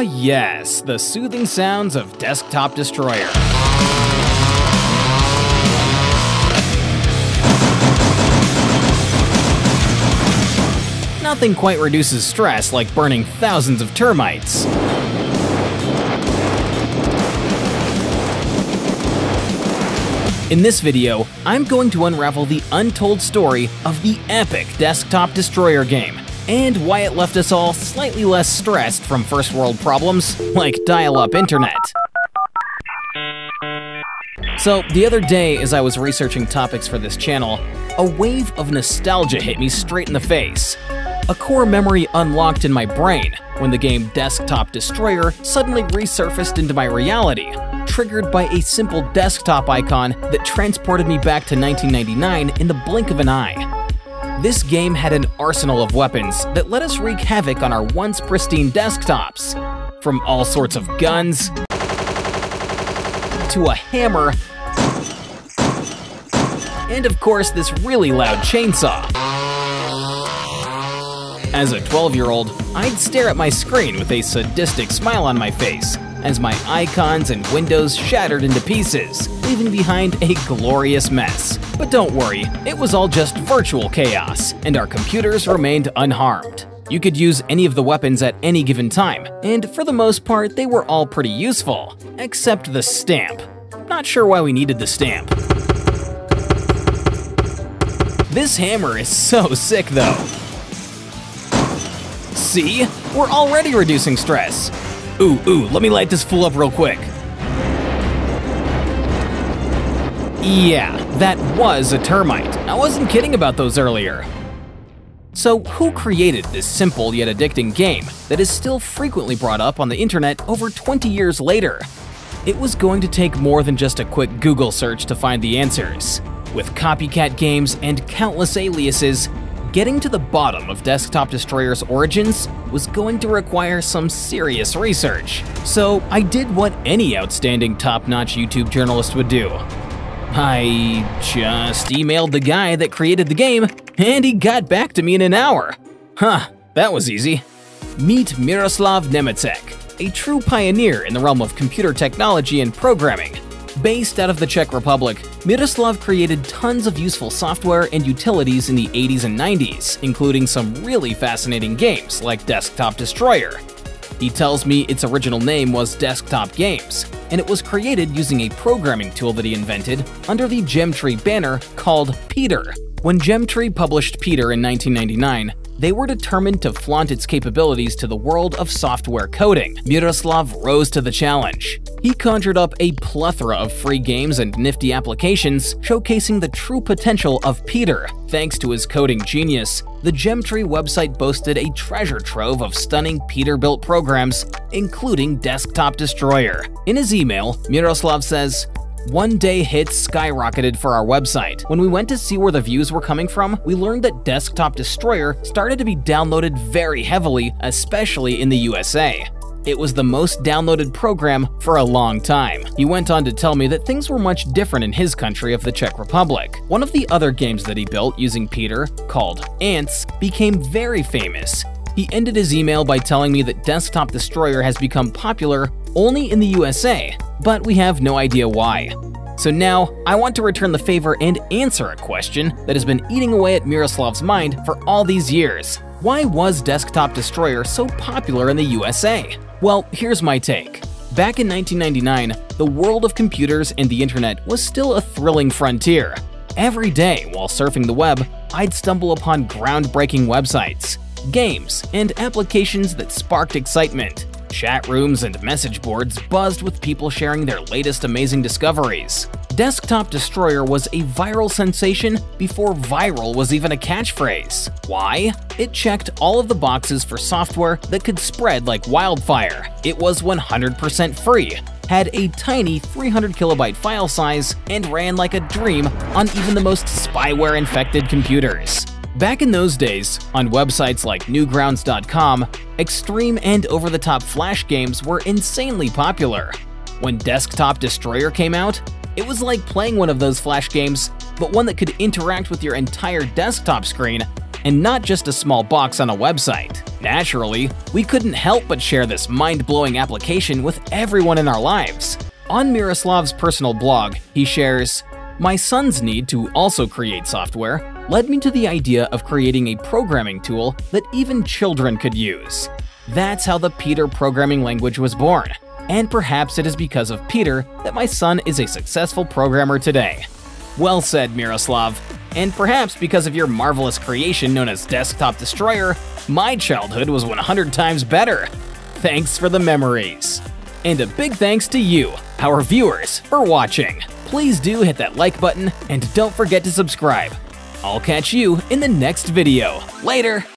Yes, the soothing sounds of Desktop Destroyer. Nothing quite reduces stress like burning thousands of termites. In this video, I'm going to unravel the untold story of the epic Desktop Destroyer game, and why it left us all slightly less stressed from first world problems like dial-up internet. So, the other day as I was researching topics for this channel, a wave of nostalgia hit me straight in the face. A core memory unlocked in my brain when the game Desktop Destroyer suddenly resurfaced into my reality, triggered by a simple desktop icon that transported me back to 1999 in the blink of an eye. This game had an arsenal of weapons that let us wreak havoc on our once pristine desktops, from all sorts of guns to a hammer, and of course this really loud chainsaw. As a 12-year-old, I'd stare at my screen with a sadistic smile on my face as my icons and windows shattered into pieces, leaving behind a glorious mess. But don't worry, it was all just virtual chaos, and our computers remained unharmed. You could use any of the weapons at any given time, and for the most part, they were all pretty useful, except the stamp. Not sure why we needed the stamp. This hammer is so sick though. See? We're already reducing stress. Ooh, let me light this fool up real quick. Yeah, that was a termite. I wasn't kidding about those earlier. So who created this simple yet addicting game that is still frequently brought up on the internet over 20 years later? It was going to take more than just a quick Google search to find the answers. With copycat games and countless aliases, getting to the bottom of Desktop Destroyer's origins was going to require some serious research. So I did what any outstanding top-notch YouTube journalist would do. I just emailed the guy that created the game, and he got back to me in an hour. Huh, that was easy. Meet Miroslav Nemecek, a true pioneer in the realm of computer technology and programming. Based out of the Czech Republic, Miroslav created tons of useful software and utilities in the 80s and 90s, including some really fascinating games like Desktop Destroyer. He tells me its original name was Desktop Games, and it was created using a programming tool that he invented under the Gemtree banner called Peter. When Gemtree published Peter in 1999, they were determined to flaunt its capabilities to the world of software coding. Miroslav rose to the challenge. He conjured up a plethora of free games and nifty applications, showcasing the true potential of Peter. Thanks to his coding genius, the Gemtree website boasted a treasure trove of stunning Peter-built programs, including Desktop Destroyer. In his email, Miroslav says, "One day hits skyrocketed for our website. When we went to see where the views were coming from, we learned that Desktop Destroyer started to be downloaded very heavily, especially in the USA. It was the most downloaded program for a long time." He went on to tell me that things were much different in his country of the Czech Republic. One of the other games that he built using Peter, called Ants, became very famous. He ended his email by telling me that Desktop Destroyer has become popular only in the USA, but we have no idea why. So now, I want to return the favor and answer a question that has been eating away at Miroslav's mind for all these years. Why was Desktop Destroyer so popular in the USA? Well, here's my take. Back in 1999, the world of computers and the internet was still a thrilling frontier. Every day while surfing the web, I'd stumble upon groundbreaking websites, games, and applications that sparked excitement. Chat rooms and message boards buzzed with people sharing their latest amazing discoveries. Desktop Destroyer was a viral sensation before viral was even a catchphrase. Why? It checked all of the boxes for software that could spread like wildfire. It was 100% free, had a tiny 300 kilobyte file size, and ran like a dream on even the most spyware-infected computers. Back in those days, on websites like Newgrounds.com, extreme and over-the-top Flash games were insanely popular. When Desktop Destroyer came out, it was like playing one of those Flash games, but one that could interact with your entire desktop screen and not just a small box on a website. Naturally, we couldn't help but share this mind-blowing application with everyone in our lives. On Miroslav's personal blog, he shares, "My son's need to also create software led me to the idea of creating a programming tool that even children could use. That's how the Peter programming language was born, and perhaps it is because of Peter that my son is a successful programmer today." Well said, Miroslav. And perhaps because of your marvelous creation known as Desktop Destroyer, my childhood was 100 times better. Thanks for the memories. And a big thanks to you, our viewers, for watching. Please do hit that like button and don't forget to subscribe. I'll catch you in the next video. Later!